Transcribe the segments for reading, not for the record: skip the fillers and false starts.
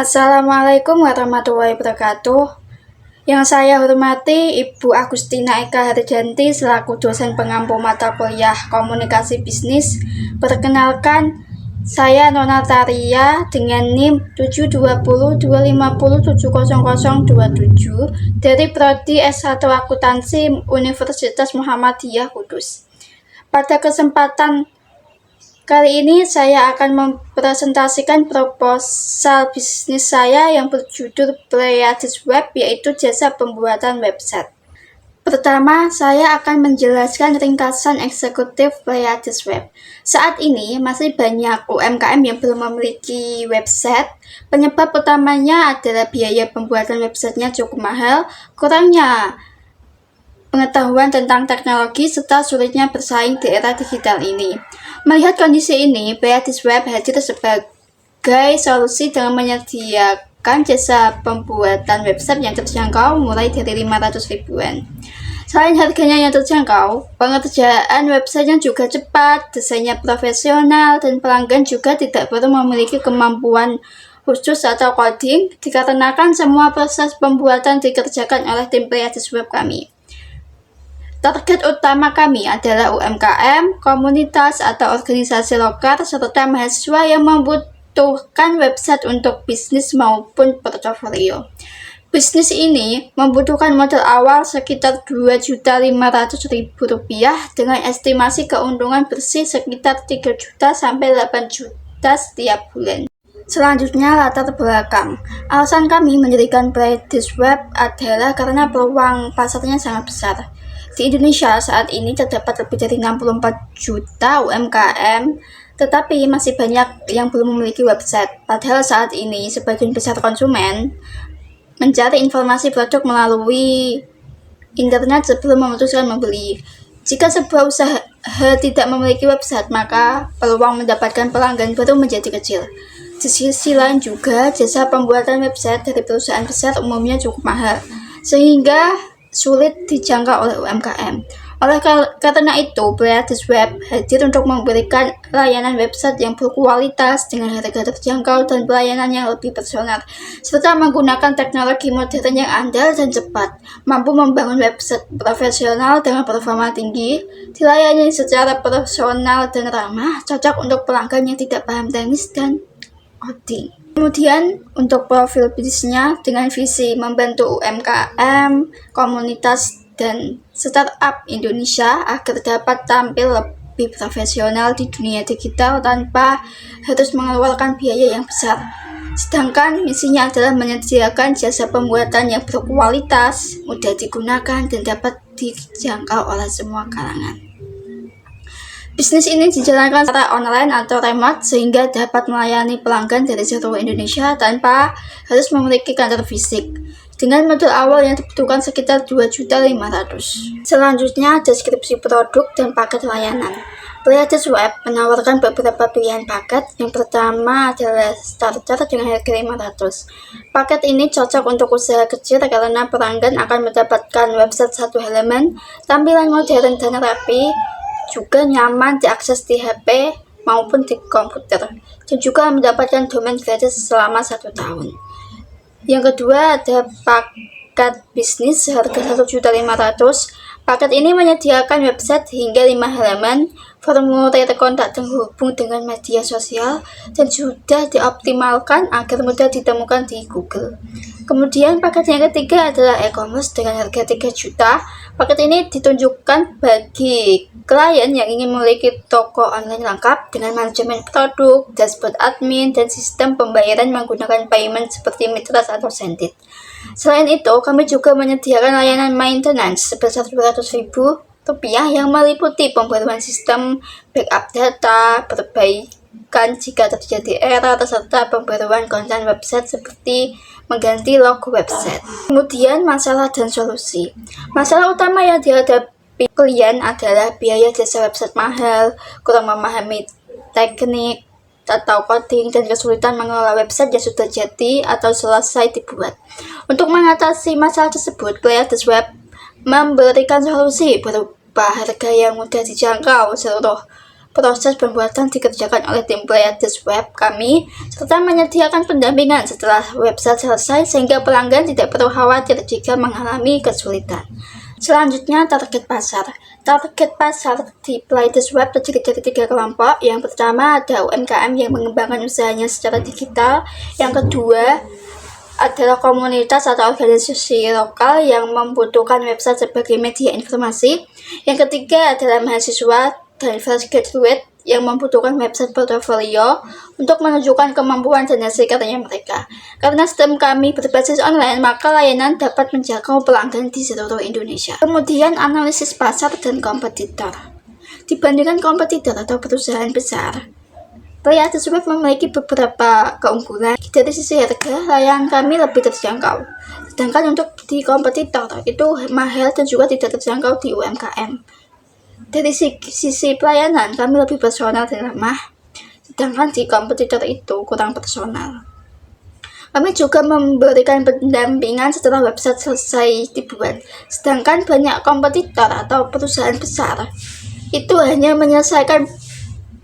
Assalamualaikum warahmatullahi wabarakatuh. Yang saya hormati Ibu Agustina Eka Harjanti selaku dosen pengampu mata kuliah Komunikasi Bisnis. Perkenalkan, saya Nonataria dengan NIM 72025070027 dari Prodi S1 Akuntansi Universitas Muhammadiyah Kudus. Pada kesempatan kali ini saya akan mempresentasikan proposal bisnis saya yang berjudul Pleiades Web, yaitu jasa pembuatan website. Pertama, saya akan menjelaskan ringkasan eksekutif Pleiades Web. Saat ini masih banyak UMKM yang belum memiliki website. Penyebab utamanya adalah biaya pembuatan websitenya cukup mahal, kurangnya pengetahuan tentang teknologi, serta sulitnya bersaing di era digital ini. Melihat kondisi ini, Pleiades Web hadir sebagai solusi dengan menyediakan jasa pembuatan website yang terjangkau mulai dari 500 ribuan. Selain harganya yang terjangkau, pengerjaan websitenya juga cepat, desainnya profesional, dan pelanggan juga tidak perlu memiliki kemampuan khusus atau coding, dikarenakan semua proses pembuatan dikerjakan oleh tim Pleiades Web kami. Target utama kami adalah UMKM, komunitas atau organisasi lokal, serta mahasiswa yang membutuhkan website untuk bisnis maupun portofolio. Bisnis ini membutuhkan modal awal sekitar Rp2.500.000 dengan estimasi keuntungan bersih sekitar 3 juta sampai 8 juta setiap bulan. Selanjutnya, latar belakang. Alasan kami mendirikan Pleiades Web adalah karena peluang pasarnya sangat besar. Di Indonesia saat ini terdapat lebih dari 64 juta UMKM, tetapi masih banyak yang belum memiliki website. Padahal saat ini sebagian besar konsumen mencari informasi produk melalui internet sebelum memutuskan membeli. Jika sebuah usaha tidak memiliki website, maka peluang mendapatkan pelanggan baru menjadi kecil. Di sisi lain juga, jasa pembuatan website dari perusahaan besar umumnya cukup mahal, sehingga sulit dijangkau oleh UMKM. Oleh karena itu, Pleiades Web hadir untuk memberikan layanan website yang berkualitas dengan harga terjangkau dan pelayanan yang lebih personal, serta menggunakan teknologi modern yang andal dan cepat, mampu membangun website profesional dengan performa tinggi, dilayani secara personal dan ramah, cocok untuk pelanggan yang tidak paham teknis dan coding. Kemudian untuk profil bisnisnya dengan visi membantu UMKM, komunitas, dan startup Indonesia agar dapat tampil lebih profesional di dunia digital tanpa harus mengeluarkan biaya yang besar. Sedangkan misinya adalah menyediakan jasa pembuatan yang berkualitas, mudah digunakan, dan dapat dijangkau oleh semua kalangan. Bisnis ini dijalankan secara online atau remote sehingga dapat melayani pelanggan dari seluruh Indonesia tanpa harus memiliki kantor fisik. Dengan modal awal yang dibutuhkan sekitar Rp2.500.000. Selanjutnya, deskripsi produk dan paket layanan. Pleiades Web menawarkan beberapa pilihan paket. Yang pertama adalah starter dengan harga Rp500. Paket ini cocok untuk usaha kecil karena pelanggan akan mendapatkan website satu halaman, tampilan modern dan rapi, juga nyaman diakses di HP maupun di komputer, dan juga mendapatkan domain gratis selama 1 tahun. Yang kedua ada paket bisnis seharga Rp1.500.000. Paket ini menyediakan website hingga 5 halaman, formulir kontak terhubung dengan media sosial, dan sudah dioptimalkan agar mudah ditemukan di Google. Kemudian paket yang ketiga adalah e-commerce dengan harga 3 juta. Paket ini ditunjukkan bagi klien yang ingin memiliki toko online lengkap dengan manajemen produk, dashboard admin, dan sistem pembayaran menggunakan payment seperti Mitras atau Sendit. Selain itu, kami juga menyediakan layanan maintenance sebesar Rp200.000 yang meliputi pembaruan sistem, backup data, perbaikan jika terjadi error, serta pembaruan konten website seperti mengganti logo website. Kemudian masalah dan solusi. Masalah utama yang dihadapi klien adalah biaya jasa website mahal, kurang memahami teknik atau coding, dan kesulitan mengelola website yang sudah jadi atau selesai dibuat. Untuk mengatasi masalah tersebut, Pleiades Web memberikan solusi berupa harga yang mudah dijangkau seluruh proses pembuatan dikerjakan oleh tim Pleiades Web kami, serta menyediakan pendampingan setelah website selesai sehingga pelanggan tidak perlu khawatir jika mengalami kesulitan. Selanjutnya, target pasar. Target pasar di Pleiades Web terdiri dari 3 kelompok. Yang pertama ada UMKM yang mengembangkan usahanya secara digital. Yang kedua adalah komunitas atau organisasi lokal yang membutuhkan website sebagai media informasi. Yang ketiga adalah mahasiswa dan fresh graduate yang membutuhkan website portofolio untuk menunjukkan kemampuan dan hasil karya mereka. Karena sistem kami berbasis online, maka layanan dapat menjangkau pelanggan di seluruh Indonesia. Kemudian analisis pasar dan kompetitor. Dibandingkan kompetitor atau perusahaan besar, Pleiades Web memiliki beberapa keunggulan. Dari sisi harga, layanan kami lebih terjangkau. Sedangkan untuk di kompetitor itu mahal dan juga tidak terjangkau di UMKM. Dari sisi pelayanan, kami lebih personal dan ramah. Sedangkan di kompetitor itu kurang personal. Kami juga memberikan pendampingan setelah website selesai dibuat. Sedangkan banyak kompetitor atau perusahaan besar itu hanya menyelesaikan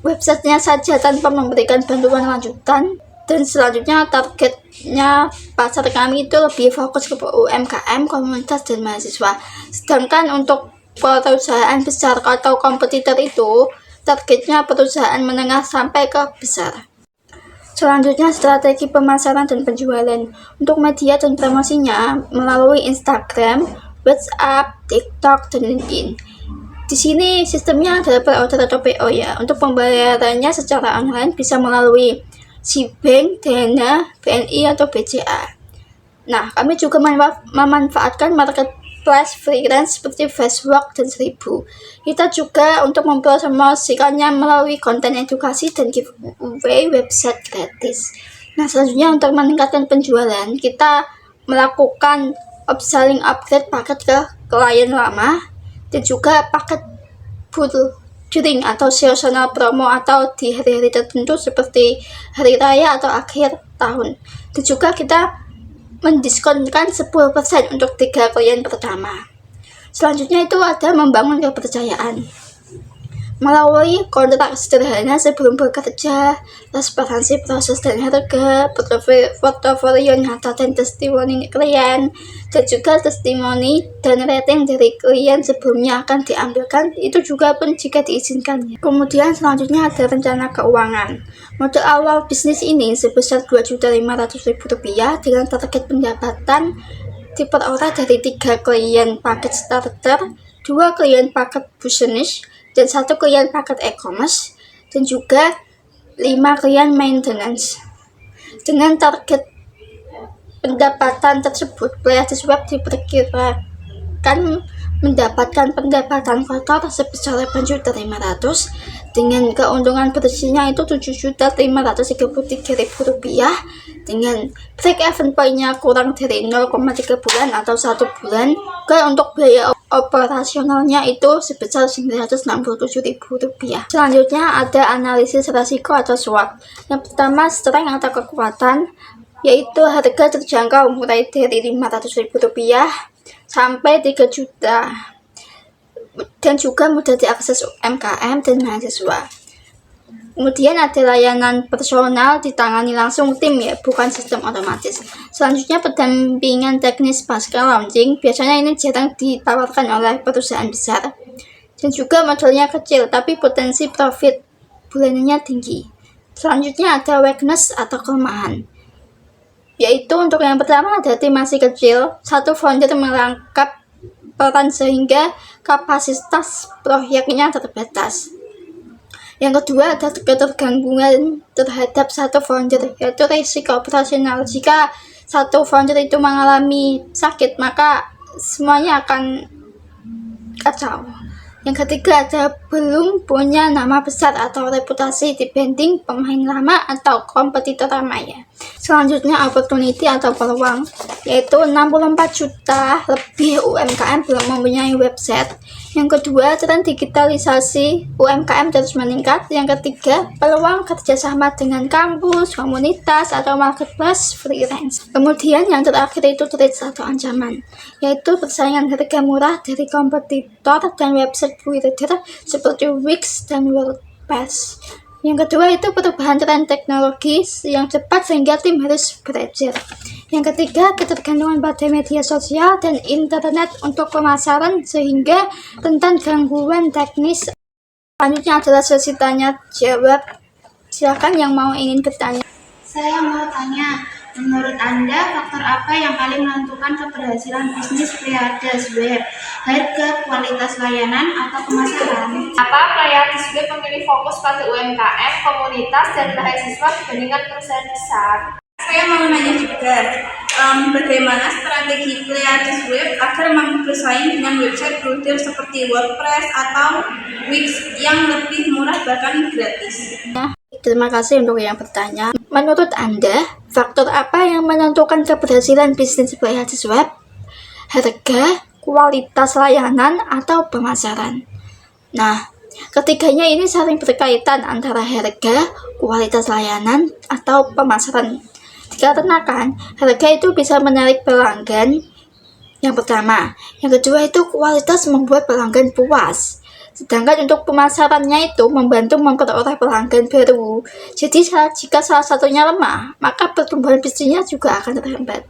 websitenya saja tanpa memberikan bantuan lanjutan. Dan selanjutnya targetnya pasar kami itu lebih fokus ke UMKM, komunitas, dan mahasiswa. Sedangkan untuk perusahaan besar atau kompetitor itu targetnya perusahaan menengah sampai ke besar. Selanjutnya strategi pemasaran dan penjualan. Untuk media dan promosinya melalui Instagram, WhatsApp, TikTok, dan LinkedIn. Di sini sistemnya adalah per order atau PO ya. Untuk pembayarannya secara online bisa melalui Cbank, Dana, BNI atau BCA. Nah, kami juga memanfaatkan marketplace freelance seperti Facebook dan Seribu. Kita juga untuk mempromosikannya melalui konten edukasi dan giveaway website gratis. Nah, selanjutnya untuk meningkatkan penjualan, kita melakukan upselling upgrade paket ke klien lama, dan juga paket budgeting atau seasonal promo atau di hari-hari tertentu seperti hari raya atau akhir tahun. Dan juga kita mendiskonkan 10% untuk 3 klien pertama. Selanjutnya itu ada membangun kepercayaan. Melalui kontrak sederhana sebelum bekerja, transparansi proses dan harga, portofolio nyata dan testimoni klien, dan juga testimoni dan rating dari klien sebelumnya akan diambilkan, itu juga pun jika diizinkan. Kemudian selanjutnya ada rencana keuangan. Modal awal bisnis ini sebesar Rp2.500.000 dengan target pendapatan diperoleh dari 3 klien paket starter, 2 klien paket business, dan 1 klien paket e-commerce, dan juga 5 klien maintenance. Dengan target pendapatan tersebut, Pleiades Web diperkirakan mendapatkan pendapatan kotor sebesar Rp8.500.000 dengan keuntungan bersihnya itu Rp7.533.000 dengan break even point-nya kurang dari 0,3 bulan atau 1 bulan. Untuk biaya operasionalnya itu sebesar Rp967.000. Selanjutnya ada analisis risiko atau SWOT. Yang pertama, strength atau kekuatan, yaitu harga terjangkau mulai dari Rp500.000 sampai 3 juta, dan juga mudah diakses UMKM dan mahasiswa. Kemudian ada layanan personal ditangani langsung tim ya, bukan sistem otomatis. Selanjutnya pendampingan teknis pasca launching, biasanya ini jarang ditawarkan oleh perusahaan besar. Dan juga modelnya kecil tapi potensi profit bulanannya tinggi. Selanjutnya ada weakness atau kelemahan. Yaitu untuk yang pertama ada tim masih kecil, satu founder merangkap peran sehingga kapasitas proyeknya terbatas. Yang kedua ada ketergantungan terhadap satu founder, yaitu risiko operasional. Jika satu founder itu mengalami sakit, maka semuanya akan kacau. Yang ketiga ada belum punya nama besar atau reputasi dibanding pemain lama atau kompetitor ramai. Selanjutnya opportunity atau peluang, yaitu 64 juta lebih UMKM belum mempunyai website. Yang kedua, tren digitalisasi UMKM terus meningkat. Yang ketiga, peluang kerjasama dengan kampus, komunitas, atau marketplace freelance. Kemudian yang terakhir itu threats atau ancaman, yaitu persaingan harga murah dari kompetitor dan website builder seperti Wix dan WordPress WordPress. Yang kedua itu perubahan tren teknologi yang cepat sehingga tim harus belajar. Yang ketiga, ketergantungan pada media sosial dan internet untuk pemasaran sehingga rentan gangguan teknis. Selanjutnya adalah sesi tanya jawab. Silakan yang ingin bertanya. Saya mau tanya, menurut Anda faktor apa yang paling menentukan keberhasilan bisnis Pleiades Web? Harga, kualitas layanan, atau pemasaran? Apa Pleiades Web memilih fokus pada UMKM, komunitas, dan mahasiswa dibandingkan perusahaan besar? Saya mau nanya juga, bagaimana strategi Pleiades Web agar mampu bersaing dengan website builder seperti WordPress atau Wix yang lebih murah bahkan gratis? Terima kasih untuk yang bertanya. Menurut Anda, faktor apa yang menentukan keberhasilan bisnis Pleiades Web? Harga, kualitas layanan, atau pemasaran? Nah, ketiganya ini saling berkaitan antara harga, kualitas layanan, atau pemasaran. Dikarenakan harga itu bisa menarik pelanggan. Yang pertama, yang kedua itu kualitas membuat pelanggan puas. Sedangkan untuk pemasarannya itu membantu memperoleh pelanggan baru. Jadi jika salah satunya lemah, maka pertumbuhan bisnisnya juga akan terhambat.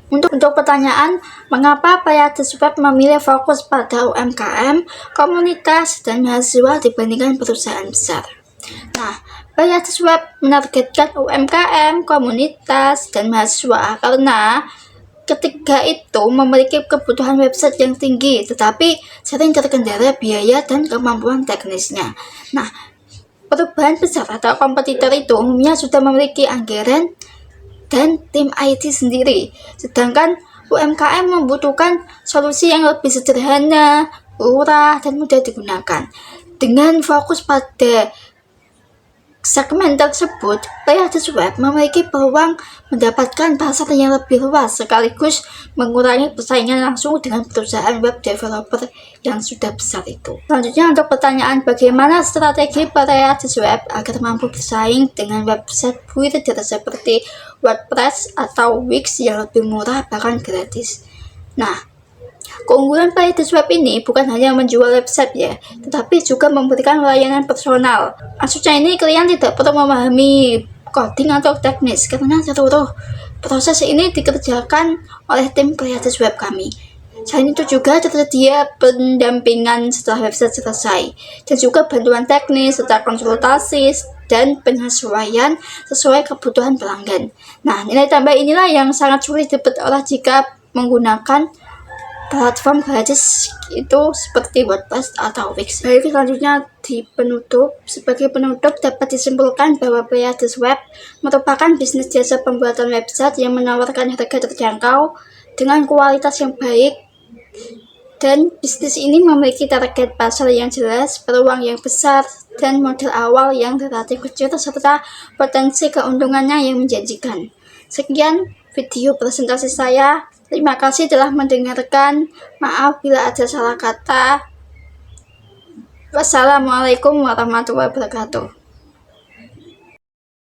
Untuk pertanyaan, mengapa Pleiades Web memilih fokus pada UMKM, komunitas, dan mahasiswa dibandingkan perusahaan besar? Nah, Pleiades Web menargetkan UMKM, komunitas, dan mahasiswa karena ketiga itu memiliki kebutuhan website yang tinggi, tetapi sering terkendala biaya dan kemampuan teknisnya. Nah, perubahan besar atau kompetitor itu umumnya sudah memiliki anggaran dan tim IT sendiri, sedangkan UMKM membutuhkan solusi yang lebih sederhana, murah, dan mudah digunakan. Dengan fokus pada segmen tersebut, Pleiades Web memiliki peluang mendapatkan pasar yang lebih luas sekaligus mengurangi persaingan langsung dengan perusahaan web developer yang sudah besar itu. Selanjutnya untuk pertanyaan bagaimana strategi Pleiades Web agar mampu bersaing dengan website builder seperti WordPress atau Wix yang lebih murah bahkan gratis. Nah, keunggulan Pleiades Web ini bukan hanya menjual website ya, tetapi juga memberikan layanan personal. Maksudnya ini klien tidak perlu memahami coding atau teknis karena seluruh proses ini dikerjakan oleh tim Pleiades Web kami. Selain itu juga tersedia pendampingan setelah website selesai dan juga bantuan teknis serta konsultasi dan penyesuaian sesuai kebutuhan pelanggan. Nah, nilai tambah inilah yang sangat sulit diperoleh jika menggunakan platform gratis itu seperti WordPress atau Wix. Baik, selanjutnya sebagai penutup dapat disimpulkan bahwa Pleiades Web merupakan bisnis jasa pembuatan website yang menawarkan harga terjangkau dengan kualitas yang baik, dan bisnis ini memiliki target pasar yang jelas, peluang yang besar, dan modal awal yang relatif kecil serta potensi keuntungannya yang menjanjikan. Sekian video presentasi saya. Terima kasih telah mendengarkan. Maaf bila ada salah kata. Wassalamualaikum warahmatullahi wabarakatuh.